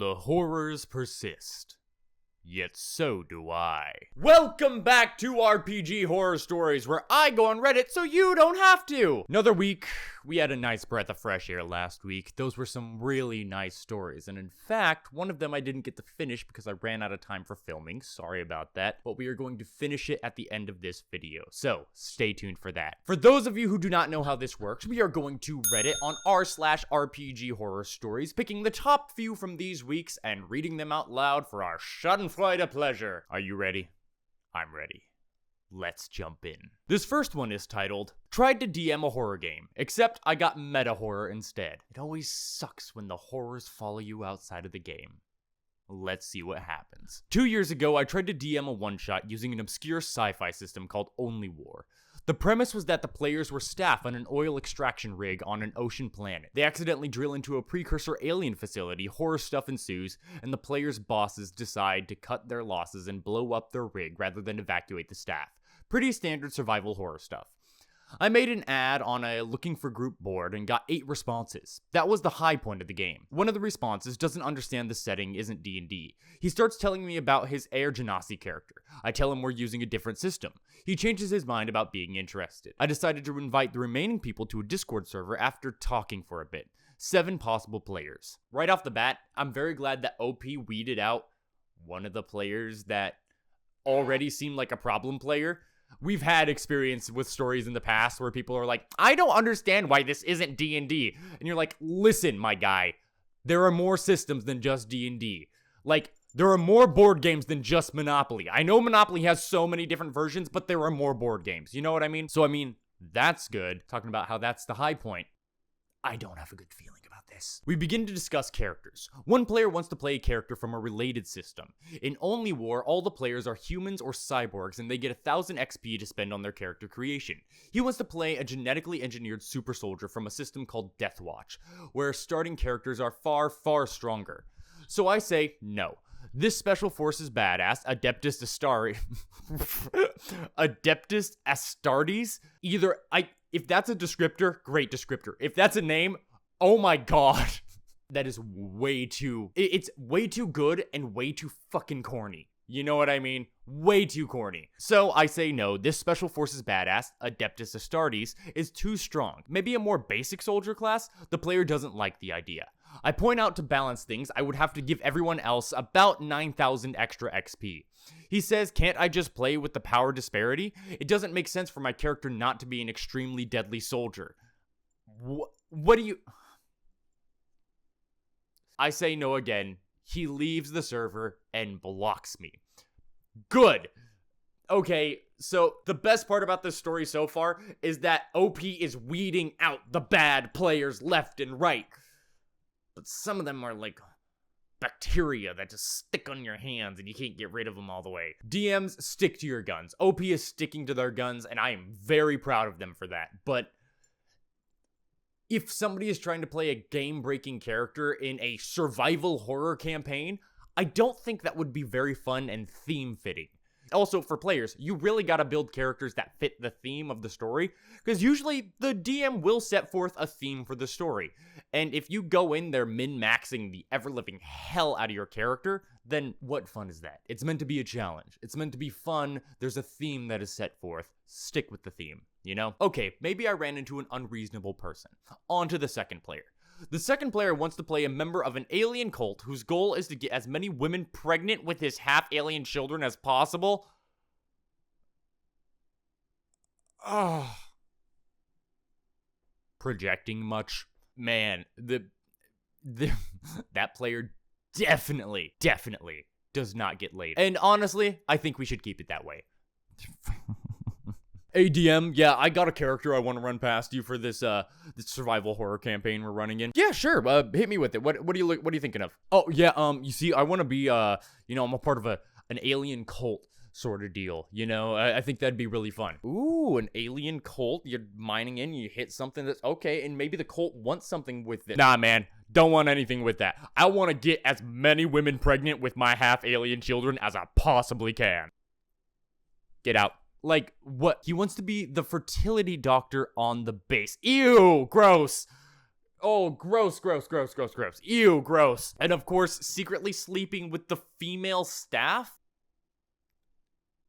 The horrors persist. Yet so do I. Welcome back to RPG Horror Stories, where I go on Reddit so you don't have to. Another week. We had a nice breath of fresh air last week. Those were some really nice stories, and in fact, one of them I didn't get to finish because I ran out of time for filming. Sorry about that, but we are going to finish it at the end of this video, so stay tuned for that. For those of you who do not know how this works, we are going to Reddit on r/RPG Horror Stories, picking the top few from these weeks and reading them out loud for our schadenfreude pleasure. Are you ready? I'm ready. Let's jump in. This first one is titled, Tried to DM a horror game, except I got meta horror instead. It always sucks when the horrors follow you outside of the game. Let's see what happens. 2 years ago, I tried to DM a one-shot using an obscure sci-fi system called Only War. The premise was that the players were staff on an oil extraction rig on an ocean planet. They accidentally drill into a precursor alien facility, horror stuff ensues, and the players' bosses decide to cut their losses and blow up their rig rather than evacuate the staff. Pretty standard survival horror stuff. I made an ad on a looking for group board and got 8 responses. That was the high point of the game. One of the responses doesn't understand the setting isn't D&D. He starts telling me about his Air Genasi character. I tell him we're using a different system. He changes his mind about being interested. I decided to invite the remaining people to a Discord server after talking for a bit. 7 possible players. Right off the bat, I'm very glad that OP weeded out one of the players that already seemed like a problem player. We've had experience with stories in the past where people are like, I don't understand why this isn't D&D. And you're like, listen, my guy, there are more systems than just D&D. Like, there are more board games than just Monopoly. I know Monopoly has so many different versions, but there are more board games. You know what I mean? So, that's good. Talking about how that's the high point. I don't have a good feeling about this. We begin to discuss characters. One player wants to play a character from a related system. In Only War, all the players are humans or cyborgs, and they get 1,000 XP to spend on their character creation. He wants to play a genetically engineered super soldier from a system called Death Watch, where starting characters are far, far stronger. So I say, no. This special forces badass, Adeptus Astartes, if that's a descriptor, great descriptor. If that's a name, oh my god. That is it's way too good and way too fucking corny. You know what I mean? Way too corny. So I say no, this special forces badass, Adeptus Astartes, is too strong. Maybe a more basic soldier class? The player doesn't like the idea. I point out to balance things, I would have to give everyone else about 9,000 extra XP. He says, can't I just play with the power disparity? It doesn't make sense for my character not to be an extremely deadly soldier. What do you... I say no again. He leaves the server and blocks me. Good. Okay, so the best part about this story so far is that OP is weeding out the bad players left and right. But some of them are like bacteria that just stick on your hands and you can't get rid of them all the way. DMs, stick to your guns. OP is sticking to their guns, and I am very proud of them for that. But if somebody is trying to play a game-breaking character in a survival horror campaign, I don't think that would be very fun and theme-fitting. Also, for players, you really gotta build characters that fit the theme of the story, because usually the DM will set forth a theme for the story. And if you go in there min-maxing the ever-living hell out of your character, then what fun is that? It's meant to be a challenge. It's meant to be fun. There's a theme that is set forth. Stick with the theme, you know? Okay, maybe I ran into an unreasonable person. On to the second player. The second player wants to play a member of an alien cult whose goal is to get as many women pregnant with his half-alien children as possible. Projecting much? Man, that player definitely does not get laid. And honestly, I think we should keep it that way. ADM, yeah, I got a character I want to run past you for this survival horror campaign we're running in. Yeah, sure. Hit me with it. What are you thinking of? Oh, yeah, you see, I want to be I'm a part of an alien cult sort of deal, you know? I think that'd be really fun. Ooh, an alien cult. You're mining in, you hit something that's okay, and maybe the cult wants something with it. Nah, man, don't want anything with that. I want to get as many women pregnant with my half-alien children as I possibly can. Get out. Like, what? He wants to be the fertility doctor on the base. Ew, gross. Oh, gross, gross, gross, gross, gross. Ew, gross. And of course, secretly sleeping with the female staff?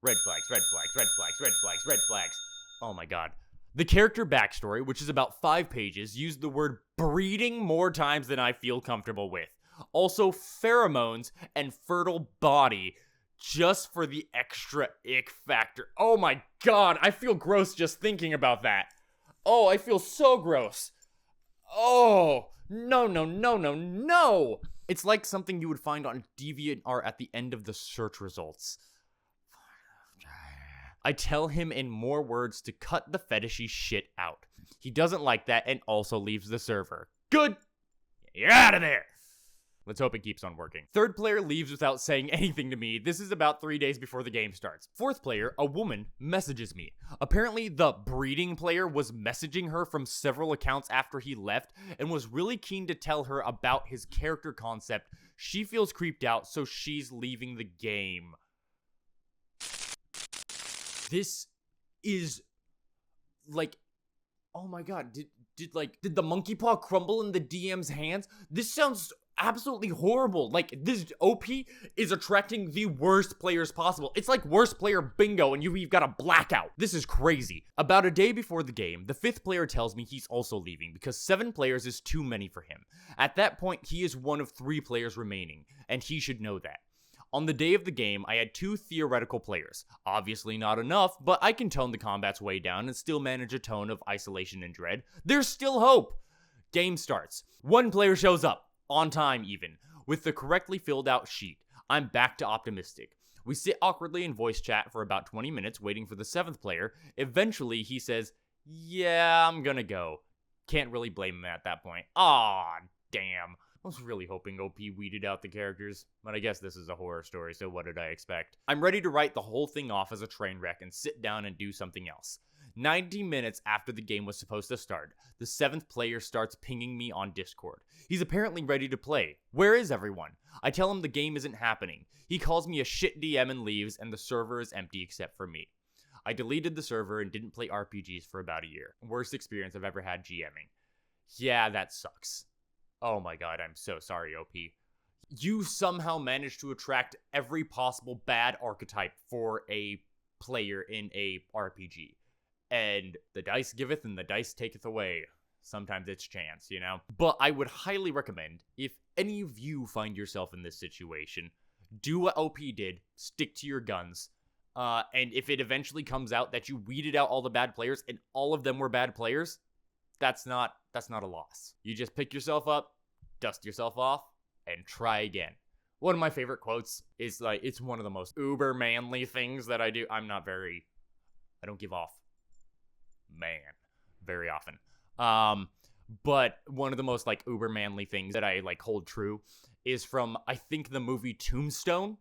Red flags, red flags, red flags, red flags, red flags. Oh my god. The character backstory, which is about 5 pages, used the word breeding more times than I feel comfortable with. Also, pheromones and fertile body, just for the extra ick factor. Oh my god, I feel gross just thinking about that. Oh, I feel so gross. Oh, no, no, no, no, no. It's like something you would find on DeviantArt at the end of the search results. I tell him in more words to cut the fetishy shit out. He doesn't like that and also leaves the server. Good. You're out of there. Let's hope it keeps on working. Third player leaves without saying anything to me. This is about 3 days before the game starts. Fourth player, a woman, messages me. Apparently, the breeding player was messaging her from several accounts after he left and was really keen to tell her about his character concept. She feels creeped out, so she's leaving the game. This is like, oh my god, did the monkey paw crumble in the DM's hands? This sounds absolutely horrible. Like, this OP is attracting the worst players possible. It's like worst player bingo and you've got a blackout. This is crazy. About a day before the game, the 5th player tells me he's also leaving because 7 players is too many for him. At that point, he is one of 3 players remaining, and he should know that. On the day of the game, I had 2 theoretical players. Obviously not enough, but I can tone the combats way down and still manage a tone of isolation and dread. There's still hope! Game starts. 1 player shows up, on time even, with the correctly filled out sheet. I'm back to optimistic. We sit awkwardly in voice chat for about 20 minutes waiting for the 7th player. Eventually, he says, yeah, I'm gonna go. Can't really blame him at that point. Aw, damn. I was really hoping OP weeded out the characters, but I guess this is a horror story, so what did I expect? I'm ready to write the whole thing off as a train wreck and sit down and do something else. 90 minutes after the game was supposed to start, the 7th player starts pinging me on Discord. He's apparently ready to play. Where is everyone? I tell him the game isn't happening. He calls me a shit DM and leaves, and the server is empty except for me. I deleted the server and didn't play RPGs for about a year. Worst experience I've ever had GMing. Yeah, that sucks. Oh my god, I'm so sorry, OP. You somehow managed to attract every possible bad archetype for a player in a RPG. And the dice giveth and the dice taketh away. Sometimes it's chance, you know? But I would highly recommend, if any of you find yourself in this situation, do what OP did, stick to your guns. And if it eventually comes out that you weeded out all the bad players and all of them were bad players, that's not a loss. You just pick yourself up, dust yourself off, and try again. One of my favorite quotes is like, it's one of the most uber manly things that I do. I don't give off man very often. But one of the most like uber manly things that I like hold true is from, I think, the movie Tombstone.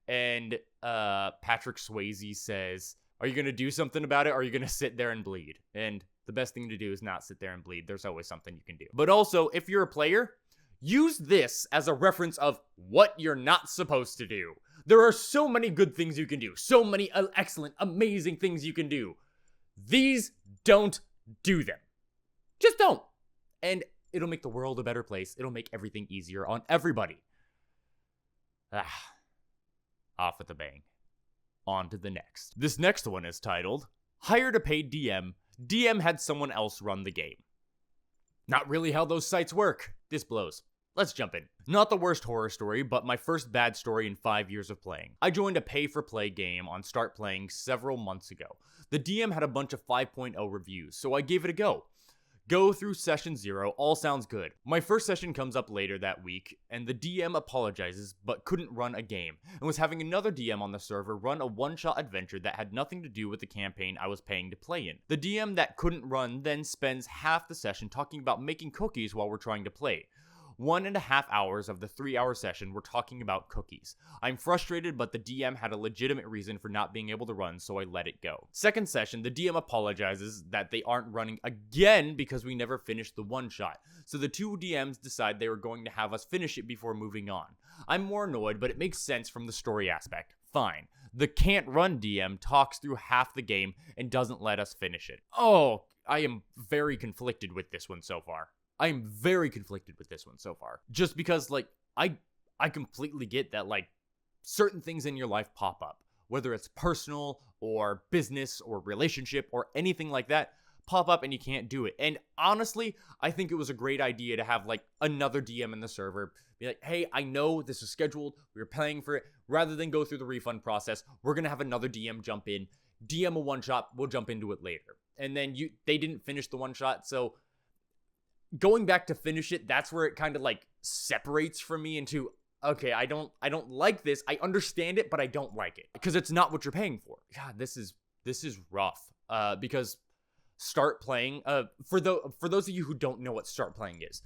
And Patrick Swayze says, are you gonna do something about it, or are you gonna sit there and bleed? And the best thing to do is not sit there and bleed. There's always something you can do. But also, if you're a player, use this as a reference of what you're not supposed to do. There are so many good things you can do. So many excellent, amazing things you can do. These, don't do them. Just don't. And it'll make the world a better place. It'll make everything easier on everybody. Off with a bang. On to the next. This next one is titled, Hired a Paid DM. DM had someone else run the game. Not really how those sites work. This blows. Let's jump in. Not the worst horror story, but my first bad story in 5 years of playing. I joined a pay-for-play game on Start Playing several months ago. The DM had a bunch of 5.0 reviews, so I gave it a go. Go through session 0, all sounds good. My first session comes up later that week, and the DM apologizes, but couldn't run a game, and was having another DM on the server run a one-shot adventure that had nothing to do with the campaign I was paying to play in. The DM that couldn't run then spends half the session talking about making cookies while we're trying to play. 1.5 hours of the 3-hour session were talking about cookies. I'm frustrated, but the DM had a legitimate reason for not being able to run, so I let it go. Second session, the DM apologizes that they aren't running again because we never finished the one-shot. So the two DMs decide they were going to have us finish it before moving on. I'm more annoyed, but it makes sense from the story aspect. Fine. The can't run DM talks through half the game and doesn't let us finish it. Oh, I am very conflicted with this one so far. I'm very conflicted with this one so far. Just because, like, I completely get that, like, certain things in your life pop up. Whether it's personal or business or relationship or anything like that, pop up and you can't do it. And honestly, I think it was a great idea to have, like, another DM in the server. Be like, hey, I know this is scheduled. We were paying for it. Rather than go through the refund process, we're going to have another DM jump in. DM a one-shot. We'll jump into it later. And then they didn't finish the one-shot, so going back to finish it, that's where it kind of, like, separates from me into, okay, I don't like this. I understand it, but I don't like it because it's not what you're paying for. God, this is rough. Because Start Playing, for those of you who don't know what Start Playing is,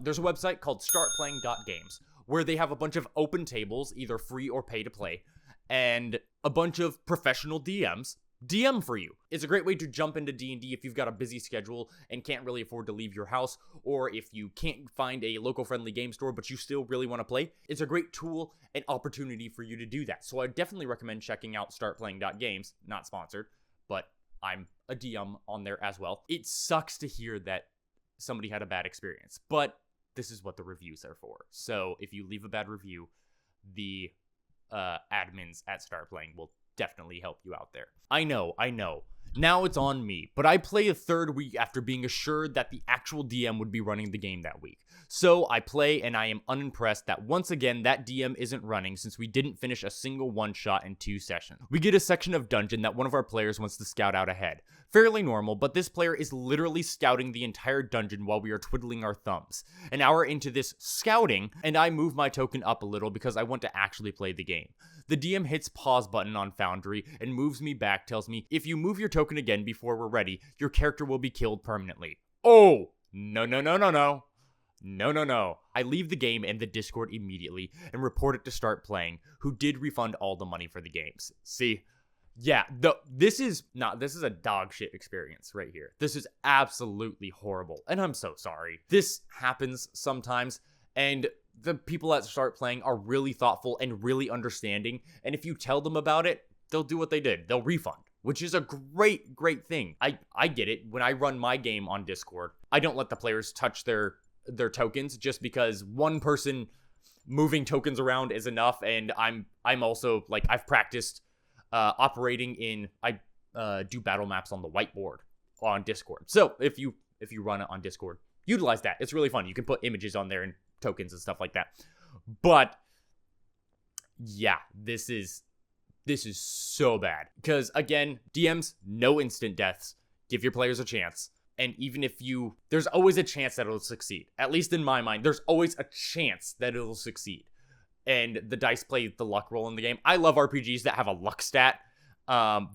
there's a website called startplaying.games where they have a bunch of open tables, either free or pay to play, and a bunch of professional DMs DM for you. It's a great way to jump into D&D if you've got a busy schedule and can't really afford to leave your house, or if you can't find a local friendly game store but you still really want to play. It's a great tool and opportunity for you to do that. So I definitely recommend checking out startplaying.games, not sponsored, but I'm a DM on there as well. It sucks to hear that somebody had a bad experience, but this is what the reviews are for. So if you leave a bad review, the admins at Start Playing will definitely help you out there. I know. Now it's on me, but I play a third week after being assured that the actual DM would be running the game that week. So I play and I am unimpressed that once again that DM isn't running since we didn't finish a single one-shot in 2 sessions. We get a section of dungeon that one of our players wants to scout out ahead. Fairly normal, but this player is literally scouting the entire dungeon while we are twiddling our thumbs. An hour into this scouting, and I move my token up a little because I want to actually play the game. The DM hits pause button on Foundry and moves me back, tells me, if you move your token again before we're ready, your character will be killed permanently. Oh, no. I leave the game and the Discord immediately and report it to Start Playing, who did refund all the money for the games. See, yeah, this is a dog shit experience right here. This is absolutely horrible, and I'm so sorry. This happens sometimes, and the people that Start Playing are really thoughtful and really understanding, and if you tell them about it, they'll do what they did. They'll refund, which is a great thing. I get it. When I run my game on Discord, I don't let the players touch their tokens just because one person moving tokens around is enough, and I'm also, like, I've practiced operating I do battle maps on the whiteboard on Discord. So if you run it on Discord, utilize that. It's really fun. You can put images on there and tokens and stuff like that. But yeah, this is so bad because, again, DMs, no instant deaths. Give your players a chance. And even if there's always a chance that it'll succeed. At least in my mind, there's always a chance that it'll succeed. And the dice play the luck role in the game. I love RPGs that have a luck stat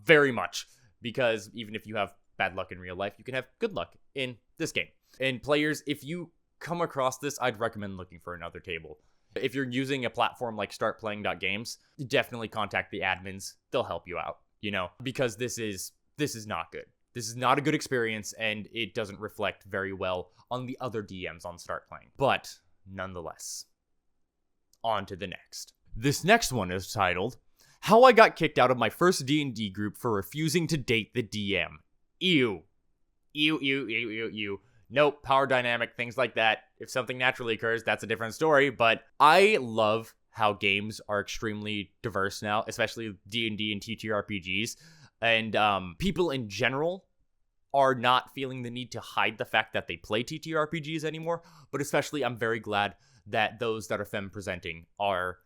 very much, because even if you have bad luck in real life, you can have good luck in this game. And players, if you come across this, I'd recommend looking for another table. If you're using a platform like startplaying.games, definitely contact the admins. They'll help you out, because this is not good. This is not a good experience, and it doesn't reflect very well on the other DMs on Start Playing. But nonetheless, on to the next. This next one is titled, How I Got Kicked Out of My First D&D Group for Refusing to Date the DM. Ew. Nope, power dynamic, things like that. If something naturally occurs, that's a different story. But I love how games are extremely diverse now, especially D&D and TTRPGs. And people in general are not feeling the need to hide the fact that they play TTRPGs anymore. But especially, I'm very glad that those that are femme-presenting are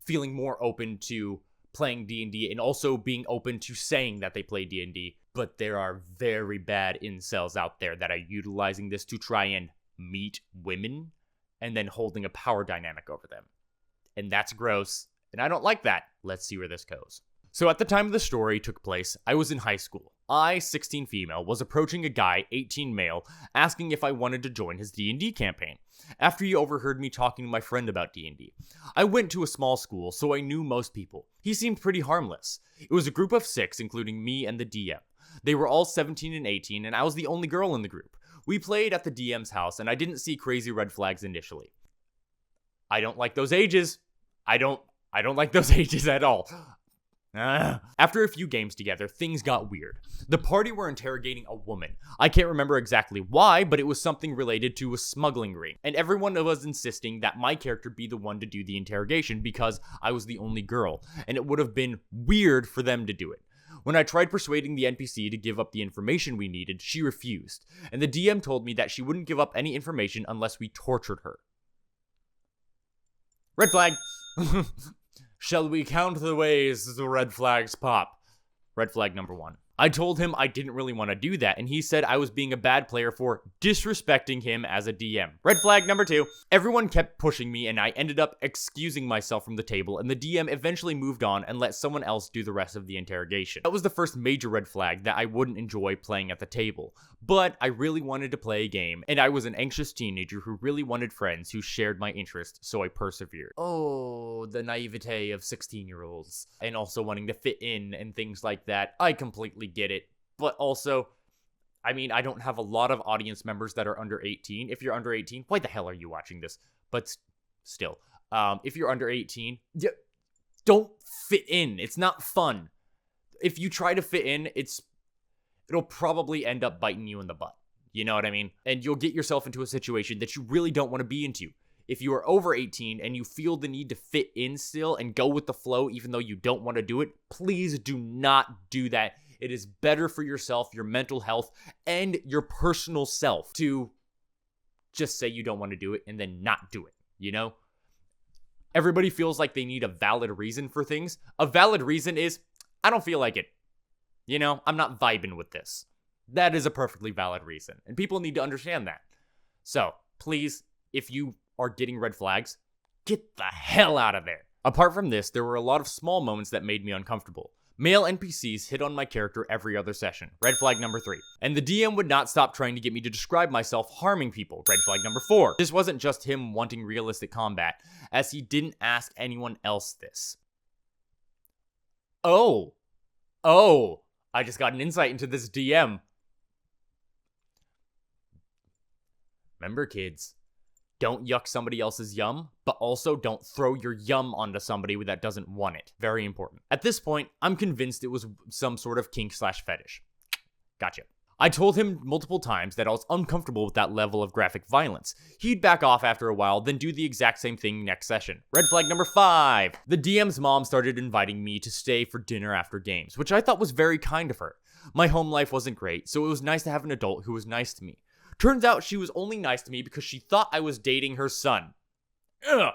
feeling more open to playing D&D and also being open to saying that they play D&D. But there are very bad incels out there that are utilizing this to try and meet women and then holding a power dynamic over them. And that's gross, and I don't like that. Let's see where this goes. So at the time the story took place, I was in high school. I, 16 female, was approaching a guy, 18 male, asking if I wanted to join his D&D campaign, after he overheard me talking to my friend about D&D. I went to a small school, so I knew most people. He seemed pretty harmless. It was a group of 6, including me and the DM. They were all 17 and 18, and I was the only girl in the group. We played at the DM's house, and I didn't see crazy red flags initially. I don't like those ages. I don't like those ages at all. After a few games together, things got weird. The party were interrogating a woman. I can't remember exactly why, but it was something related to a smuggling ring. And everyone was insisting that my character be the one to do the interrogation because I was the only girl, and it would have been weird for them to do it. When I tried persuading the NPC to give up the information we needed, she refused, and the DM told me that she wouldn't give up any information unless we tortured her. Red flag! Shall we count the ways the red flags pop? Red flag number 1. I told him I didn't really want to do that, and he said I was being a bad player for disrespecting him as a DM. Red flag number 2. Everyone kept pushing me, and I ended up excusing myself from the table, and the DM eventually moved on and let someone else do the rest of the interrogation. That was the first major red flag that I wouldn't enjoy playing at the table. But I really wanted to play a game, and I was an anxious teenager who really wanted friends who shared my interest, so I persevered. Oh, the naivete of 16-year-olds. And also wanting to fit in and things like that. I completely get it. But also, I mean, I don't have a lot of audience members that are under 18. If you're under 18, why the hell are you watching this? But still, if you're under 18, don't fit in. It's not fun. If you try to fit in, it'll probably end up biting you in the butt. You know what I mean? And you'll get yourself into a situation that you really don't want to be into. If you are over 18 and you feel the need to fit in still and go with the flow even though you don't want to do it, please do not do that. It is better for yourself, your mental health, and your personal self to just say you don't want to do it and then not do it, you know? Everybody feels like they need a valid reason for things. A valid reason is, I don't feel like it. You know, I'm not vibing with this. That is a perfectly valid reason, and people need to understand that. So, please, if you are getting red flags, get the hell out of there. Apart from this, there were a lot of small moments that made me uncomfortable. Male NPCs hit on my character every other session. Red flag number 3. And the DM would not stop trying to get me to describe myself harming people. Red flag number 4. This wasn't just him wanting realistic combat, as he didn't ask anyone else this. Oh, I just got an insight into this DM. Remember, kids, don't yuck somebody else's yum, but also don't throw your yum onto somebody that doesn't want it. Very important. At this point, I'm convinced it was some sort of kink/fetish. Gotcha. I told him multiple times that I was uncomfortable with that level of graphic violence. He'd back off after a while, then do the exact same thing next session. Red flag number 5. The DM's mom started inviting me to stay for dinner after games, which I thought was very kind of her. My home life wasn't great, so it was nice to have an adult who was nice to me. Turns out she was only nice to me because she thought I was dating her son. Ugh.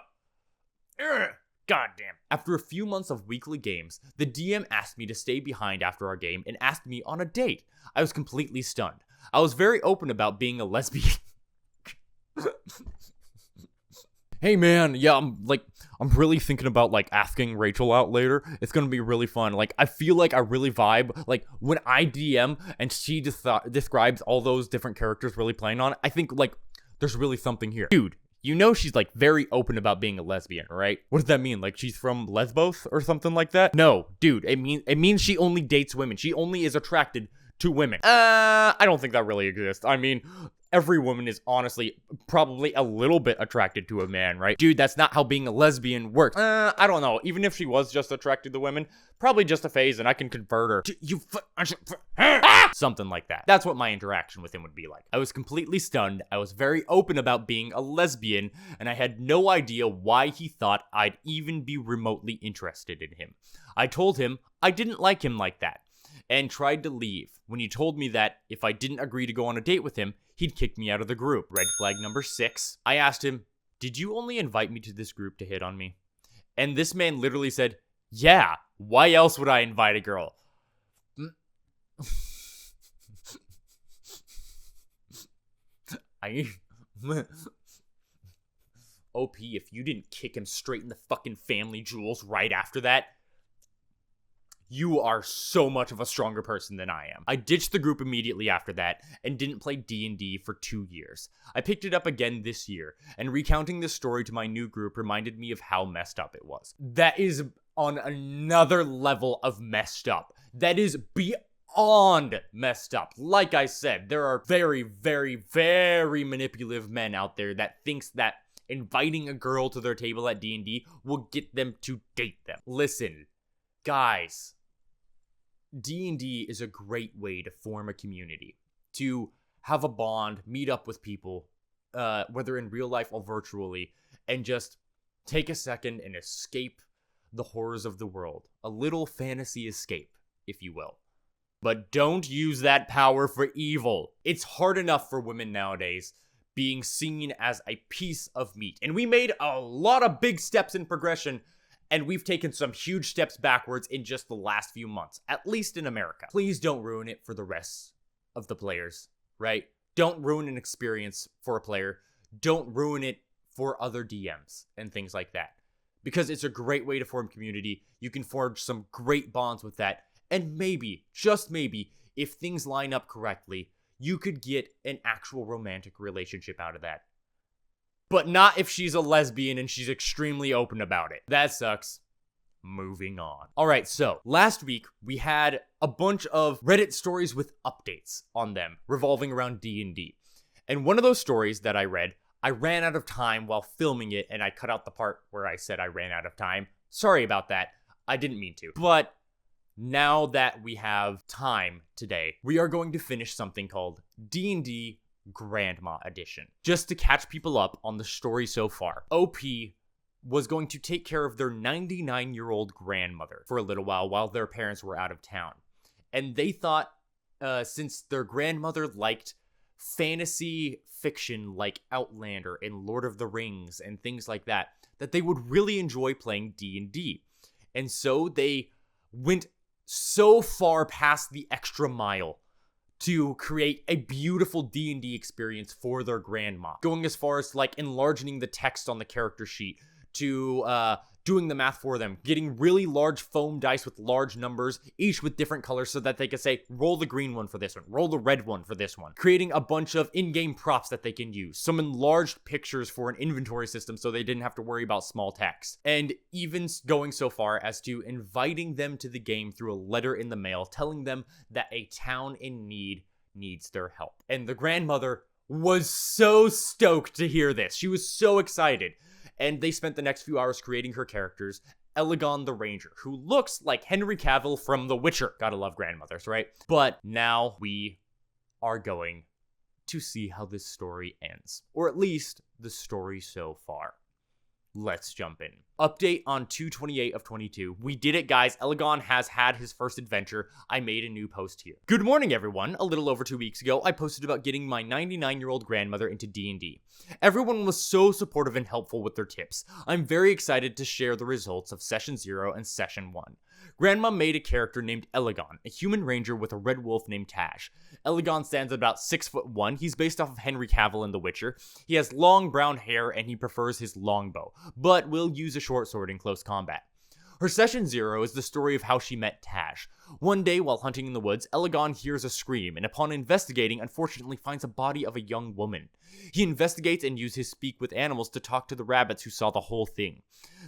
Goddamn. After a few months of weekly games, the DM asked me to stay behind after our game and asked me on a date. I was completely stunned. I was very open about being a lesbian. Hey man, yeah, I'm really thinking about asking Rachel out later. It's gonna be really fun. I feel like I really vibe. When I DM and she describes all those different characters really playing on it, I think there's really something here. Dude, you know she's very open about being a lesbian, right? What does that mean? She's from Lesbos or something like that? No, dude, it means she only dates women. She only is attracted to women. I don't think that really exists. I mean, every woman is honestly probably a little bit attracted to a man, right? Dude, that's not how being a lesbian works. I don't know. Even if she was just attracted to women, probably just a phase and I can convert her. Something like that. That's what my interaction with him would be like. I was completely stunned. I was very open about being a lesbian, and I had no idea why he thought I'd even be remotely interested in him. I told him I didn't like him like that, and tried to leave when he told me that if I didn't agree to go on a date with him, he'd kick me out of the group. Red flag number 6. I asked him, did you only invite me to this group to hit on me? And this man literally said, yeah, why else would I invite a girl? OP, if you didn't kick him straight in the fucking family jewels right after that, you are so much of a stronger person than I am. I ditched the group immediately after that and didn't play D&D for 2 years. I picked it up again this year, and recounting this story to my new group reminded me of how messed up it was. That is on another level of messed up. That is beyond messed up. Like I said, there are very, very, very manipulative men out there that thinks that inviting a girl to their table at D&D will get them to date them. Listen, guys, D&D is a great way to form a community, to have a bond, meet up with people, whether in real life or virtually, and just take a second and escape the horrors of the world. A little fantasy escape, if you will. But don't use that power for evil. It's hard enough for women nowadays being seen as a piece of meat. And we made a lot of big steps in progression, and we've taken some huge steps backwards in just the last few months, at least in America. Please don't ruin it for the rest of the players, right? Don't ruin an experience for a player. Don't ruin it for other DMs and things like that. Because it's a great way to form community. You can forge some great bonds with that. And maybe, just maybe, if things line up correctly, you could get an actual romantic relationship out of that. But not if she's a lesbian and she's extremely open about it. That sucks. Moving on. Alright, so last week we had a bunch of Reddit stories with updates on them revolving around D&D. And one of those stories that I read, I ran out of time while filming it, and I cut out the part where I said I ran out of time. Sorry about that. I didn't mean to. But now that we have time today, we are going to finish something called D&D Grandma Edition. Just to catch people up on the story so far, OP was going to take care of their 99-year-old grandmother for a little while their parents were out of town. And they thought, since their grandmother liked fantasy fiction like Outlander and Lord of the Rings and things like that, that they would really enjoy playing D&D. And so they went so far past the extra mile to create a beautiful D&D experience for their grandma. Going as far as like enlarging the text on the character sheet, to doing the math for them, getting really large foam dice with large numbers, each with different colors so that they could say, roll the green one for this one, roll the red one for this one. Creating a bunch of in-game props that they can use, some enlarged pictures for an inventory system so they didn't have to worry about small text. And even going so far as to inviting them to the game through a letter in the mail, telling them that a town in need needs their help. And the grandmother was so stoked to hear this. She was so excited. And they spent the next few hours creating her characters, Elegon the Ranger, who looks like Henry Cavill from The Witcher. Gotta love grandmothers, right? But now we are going to see how this story ends. Or at least the story so far. Let's jump in. Update on 2/28 of 22. We did it, guys. Elegon has had his first adventure. I made a new post here. Good morning, everyone. A little over 2 weeks ago, I posted about getting my 99-year-old grandmother into D&D. Everyone was so supportive and helpful with their tips. I'm very excited to share the results of Session 0 and Session 1. Grandma made a character named Elegon, a human ranger with a red wolf named Tash. Elegon stands at about 6'1". He's based off of Henry Cavill in The Witcher. He has long brown hair and he prefers his longbow, but will use a short sword in close combat. Her Session 0 is the story of how she met Tash. One day, while hunting in the woods, Elegon hears a scream, and upon investigating, unfortunately finds a body of a young woman. He investigates and uses his speak with animals to talk to the rabbits who saw the whole thing.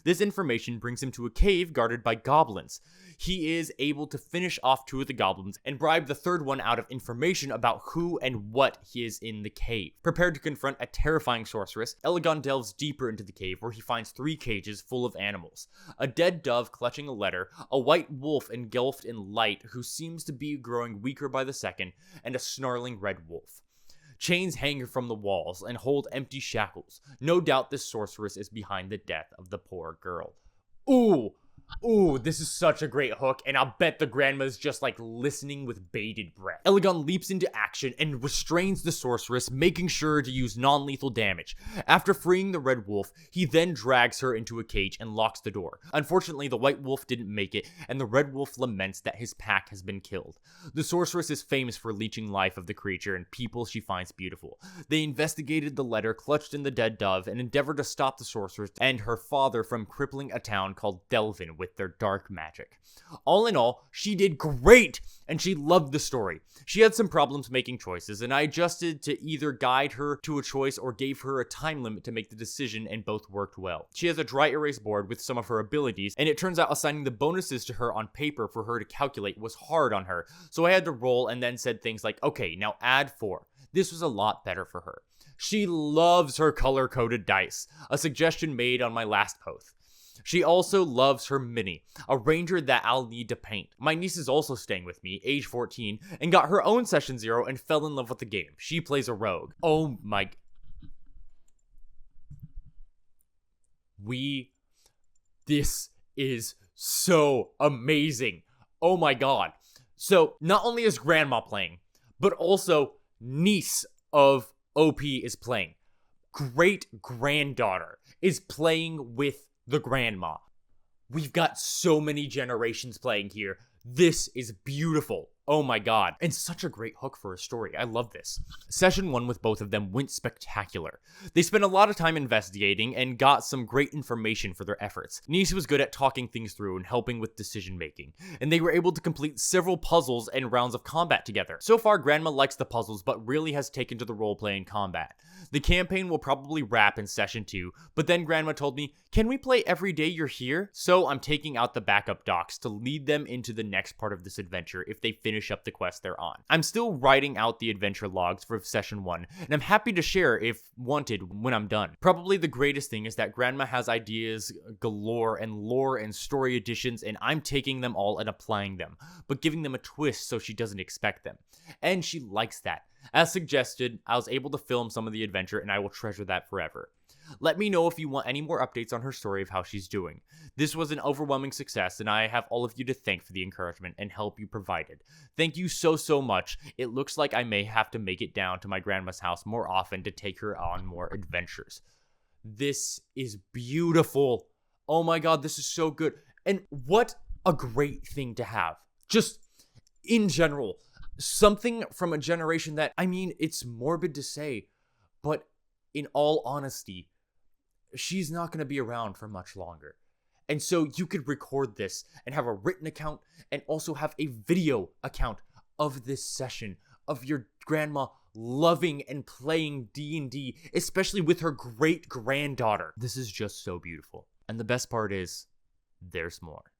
This information brings him to a cave guarded by goblins. He is able to finish off 2 of the goblins and bribe the 3rd one out of information about who and what is in the cave. Prepared to confront a terrifying sorceress, Elegon delves deeper into the cave where he finds 3 cages full of animals. A dead dove clutching a letter, a white wolf engulfed in light who seems to be growing weaker by the second, and a snarling red wolf. Chains hang from the walls and hold empty shackles. No doubt this sorceress is behind the death of the poor girl. Ooh, this is such a great hook, and I'll bet the grandma's just like listening with bated breath. Elegon leaps into action and restrains the sorceress, making sure to use non-lethal damage. After freeing the red wolf, he then drags her into a cage and locks the door. Unfortunately, the white wolf didn't make it, and the red wolf laments that his pack has been killed. The sorceress is famous for leeching life of the creature and people she finds beautiful. They investigated the letter clutched in the dead dove and endeavored to stop the sorceress and her father from crippling a town called Delvin with their dark magic. All in all, she did great, and she loved the story. She had some problems making choices, and I adjusted to either guide her to a choice or gave her a time limit to make the decision, and both worked well. She has a dry erase board with some of her abilities, and it turns out assigning the bonuses to her on paper for her to calculate was hard on her, so I had to roll and then said things like, okay, now add 4. This was a lot better for her. She loves her color-coded dice, a suggestion made on my last post. She also loves her Minnie, a ranger that I'll need to paint. My niece is also staying with me, age 14, and got her own session 0 and fell in love with the game. She plays a rogue. Oh my... This is so amazing. Oh my god. So, not only is Grandma playing, but also niece of OP is playing. Great-granddaughter is playing with the grandma. We've got so many generations playing here. This is beautiful. Oh my god. And such a great hook for a story. I love this. Session 1 with both of them went spectacular. They spent a lot of time investigating and got some great information for their efforts. Niece was good at talking things through and helping with decision making, and they were able to complete several puzzles and rounds of combat together. So far, Grandma likes the puzzles, but really has taken to the roleplay and combat. The campaign will probably wrap in session 2, but then Grandma told me, "Can we play every day you're here?" So I'm taking out the backup docs to lead them into the next part of this adventure if they finish up the quest they're on. I'm still writing out the adventure logs for session 1, and I'm happy to share if wanted when I'm done. Probably the greatest thing is that Grandma has ideas galore and lore and story additions, and I'm taking them all and applying them, but giving them a twist so she doesn't expect them. And she likes that. As suggested, I was able to film some of the adventure, and I will treasure that forever. Let me know if you want any more updates on her story of how she's doing. This was an overwhelming success, and I have all of you to thank for the encouragement and help you provided. Thank you so much. It looks like I may have to make it down to my grandma's house more often to take her on more adventures. This is beautiful. Oh my god, this is so good. And what a great thing to have. Just in general, something from a generation that, I mean, it's morbid to say, but in all honesty, she's not going to be around for much longer. And so you could record this and have a written account and also have a video account of this session of your grandma loving and playing D&D, especially with her great-granddaughter. This is just so beautiful. And the best part is, there's more.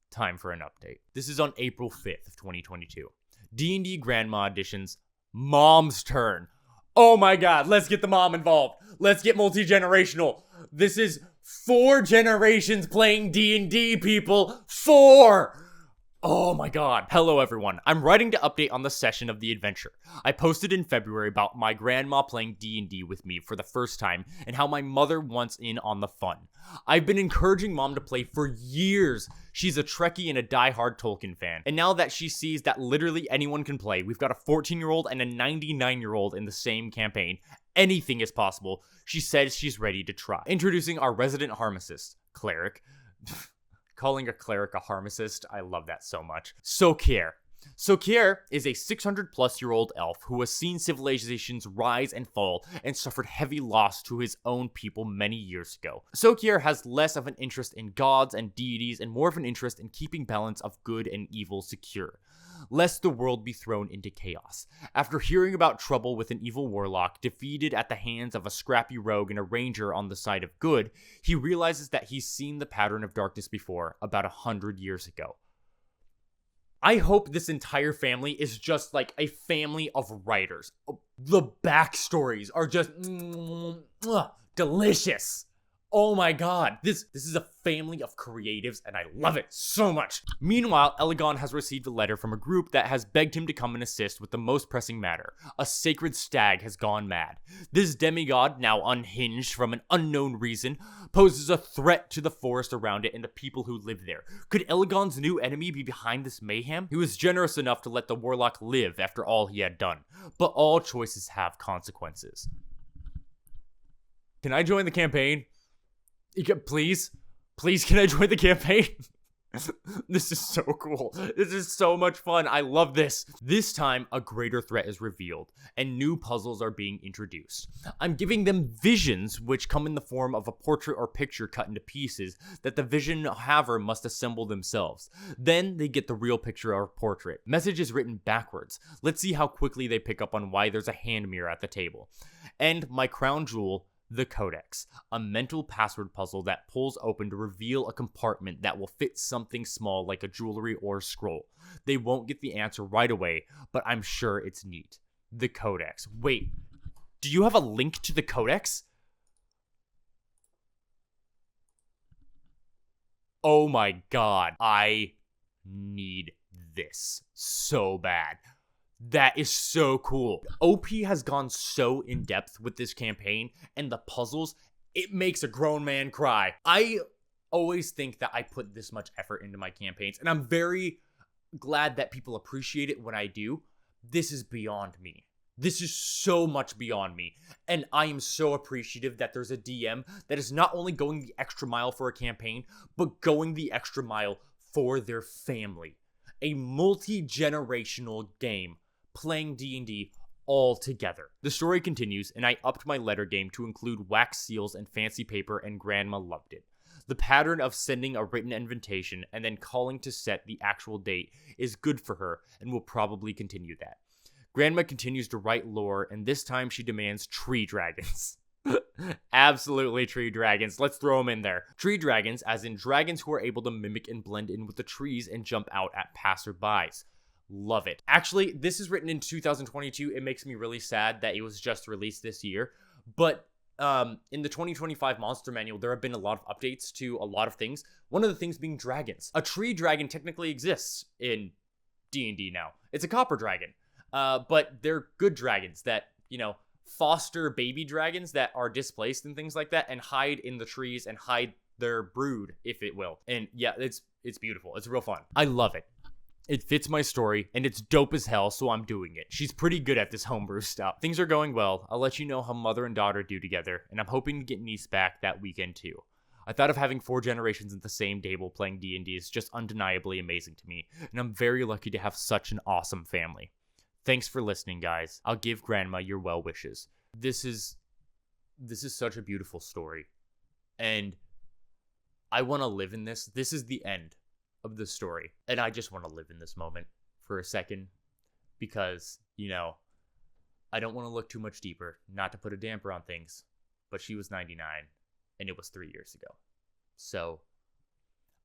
Time for an update. This is on April 5th of 2022. D&D Grandma Edition's Mom's Turn. Oh my god, let's get the mom involved. Let's get multi-generational. This is 4 generations playing D&D, people. 4! Oh my god. Hello everyone. I'm writing to update on the session of the adventure. I posted in February about my grandma playing D&D with me for the first time and how my mother wants in on the fun. I've been encouraging mom to play for years. She's a Trekkie and a die-hard Tolkien fan. And now that she sees that literally anyone can play, we've got a 14-year-old and a 99-year-old in the same campaign. Anything is possible. She says she's ready to try. Introducing our resident pharmacist, cleric. Calling a cleric a pharmacist, I love that so much. Sokir. Sokir is a 600-plus-year-old elf who has seen civilizations rise and fall and suffered heavy loss to his own people many years ago. Sokir has less of an interest in gods and deities and more of an interest in keeping balance of good and evil secure, lest the world be thrown into chaos. After hearing about trouble with an evil warlock defeated at the hands of a scrappy rogue and a ranger on the side of good, he realizes that he's seen the pattern of darkness before, about 100 years ago. I hope this entire family is just like a family of writers. The backstories are just delicious. Oh my god, this is a family of creatives and I love it so much. Meanwhile, Elegon has received a letter from a group that has begged him to come and assist with the most pressing matter. A sacred stag has gone mad. This demigod, now unhinged from an unknown reason, poses a threat to the forest around it and the people who live there. Could Elegon's new enemy be behind this mayhem? He was generous enough to let the warlock live after all he had done, but all choices have consequences. Can I join the campaign? Please, can I join the campaign? This is so cool. This is so much fun. I love this. This time, a greater threat is revealed, and new puzzles are being introduced. I'm giving them visions, which come in the form of a portrait or picture cut into pieces that the vision haver must assemble themselves. Then they get the real picture or portrait. Message is written backwards. Let's see how quickly they pick up on why there's a hand mirror at the table. And my crown jewel, the Codex, a mental password puzzle that pulls open to reveal a compartment that will fit something small like a jewelry or scroll. They won't get the answer right away, but I'm sure it's neat. The Codex. Wait, do you have a link to the Codex? Oh my god, I need this so bad. That is so cool. OP has gone so in depth with this campaign and the puzzles, it makes a grown man cry. I always think that I put this much effort into my campaigns, and I'm very glad that people appreciate it when I do. This is beyond me. This is so much beyond me. And I am so appreciative that there's a DM that is not only going the extra mile for a campaign, but going the extra mile for their family. A multi-generational game playing D&D all together. The story continues, and I upped my letter game to include wax seals and fancy paper, and Grandma loved it. The pattern of sending a written invitation and then calling to set the actual date is good for her and will probably continue that. Grandma continues to write lore, and this time she demands tree dragons. Absolutely tree dragons. Let's throw them in there. Tree dragons, as in dragons who are able to mimic and blend in with the trees and jump out at passerbys. Love it. Actually, this is written in 2022. It makes me really sad that it was just released this year. But in the 2025 Monster Manual, there have been a lot of updates to a lot of things. One of the things being dragons. A tree dragon technically exists in D&D now. It's a copper dragon. But they're good dragons that, foster baby dragons that are displaced and things like that and hide in the trees and hide their brood, if it will. And yeah, it's beautiful. It's real fun. I love it. It fits my story, and it's dope as hell, so I'm doing it. She's pretty good at this homebrew stuff. Things are going well. I'll let you know how mother and daughter do together, and I'm hoping to get niece back that weekend too. I thought of having 4 generations at the same table playing D&D is just undeniably amazing to me, and I'm very lucky to have such an awesome family. Thanks for listening, guys. I'll give Grandma your well wishes. This is such a beautiful story, and I want to live in this. This is the end of the story, and I just want to live in this moment for a second because, I don't want to look too much deeper, not to put a damper on things, but she was 99 and it was 3 years ago. So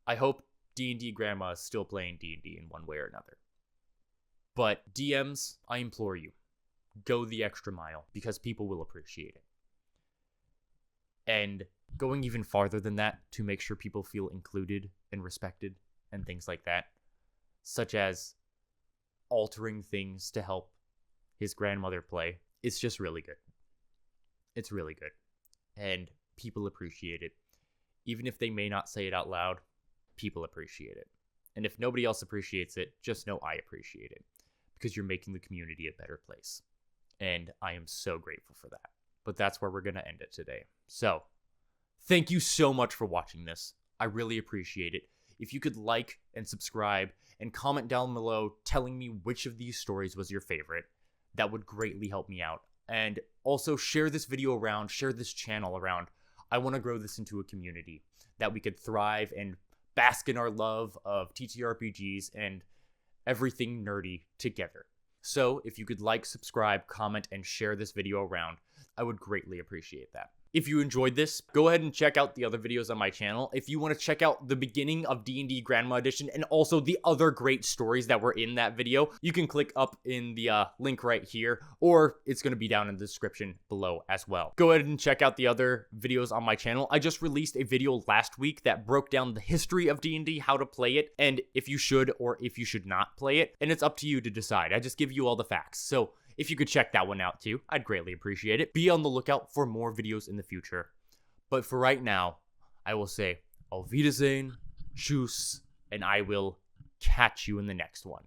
I hope D&D Grandma is still playing D&D in one way or another. But DMs, I implore you, go the extra mile because people will appreciate it. And going even farther than that to make sure people feel included and respected and things like that, such as altering things to help his grandmother play. It's just really good. It's really good. And people appreciate it. Even if they may not say it out loud, people appreciate it. And if nobody else appreciates it, just know I appreciate it because you're making the community a better place. And I am so grateful for that. But that's where we're going to end it today. So, thank you so much for watching this. I really appreciate it. If you could like and subscribe and comment down below telling me which of these stories was your favorite, that would greatly help me out. And also share this video around, share this channel around. I want to grow this into a community that we could thrive and bask in our love of TTRPGs and everything nerdy together. So if you could like, subscribe, comment, and share this video around, I would greatly appreciate that. If you enjoyed this, go ahead and check out the other videos on my channel. If you want to check out the beginning of D&D Grandma Edition and also the other great stories that were in that video, you can click up in the link right here, or it's going to be down in the description below as well. Go ahead and check out the other videos on my channel. I just released a video last week that broke down the history of D&D, how to play it, and if you should or if you should not play it, and it's up to you to decide. I just give you all the facts. So if you could check that one out too, I'd greatly appreciate it. Be on the lookout for more videos in the future. But for right now, I will say, Auf Wiedersehen, tschüss, and I will catch you in the next one.